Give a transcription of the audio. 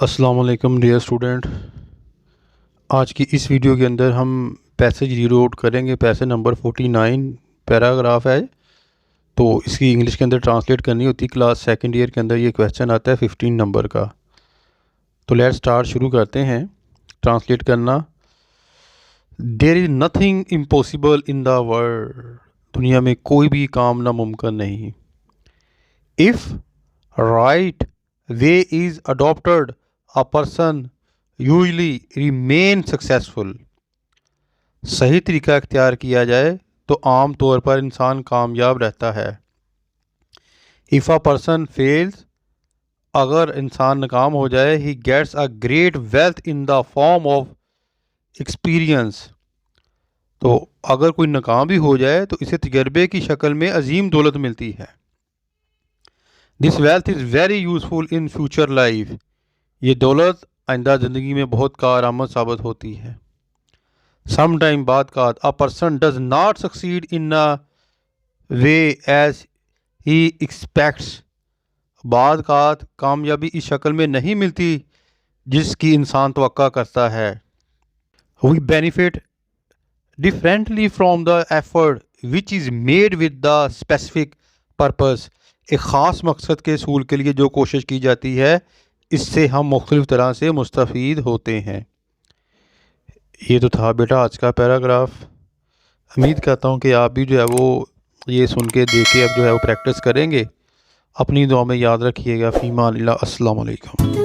अस्सलाम वालेकुम dear student. आज की इस वीडियो के अंदर हम पैसेज रीड आउट करेंगे। पैसेज नंबर 49 पैराग्राफ है, तो इसकी इंग्लिश के अंदर ट्रांसलेट करनी होती। क्लास सेकंड ईयर के अंदर ये क्वेश्चन आता है 15 नंबर का। तो लेट्स स्टार्ट, शुरू करते हैं ट्रांसलेट करना। There is nothing impossible in the world. दुनिया में कोई भी काम नामुमकिन नहीं। If right way is adopted a person usually remain successful। सही तरीका इख्तियार किया जाए तो आम तौर पर इंसान कामयाब रहता है। If a person fails, अगर इंसान नाकाम हो जाए, he gets a great wealth in the form of experience। तो अगर कोई नाकाम भी हो जाए तो इसे तजर्बे की शक्ल में अजीम दौलत मिलती है। This wealth is very useful in future life। ये दौलत आइंदा ज़िंदगी में बहुत कारआमद साबित होती है। सम टाइम बाद का a person does not succeed in a way as he expects. बाद का कामयाबी इस शक्ल में नहीं मिलती जिसकी इंसान तवक्का करता है। We benefit differently from the effort which is made with the specific purpose. एक ख़ास मकसद के असूल के लिए जो कोशिश की जाती है, इससे हम मुख्तलिफ़ तरह से मुस्तफ़ीद होते हैं। ये तो था बेटा आज का पैराग्राफ। उम्मीद करता हूँ कि आप भी जो है वो ये सुन के देख के अब जो है वो प्रैक्टिस करेंगे। अपनी दुआ में याद रखिएगा। फ़ीमा अल्लाह। अस्सलाम वालेकुम।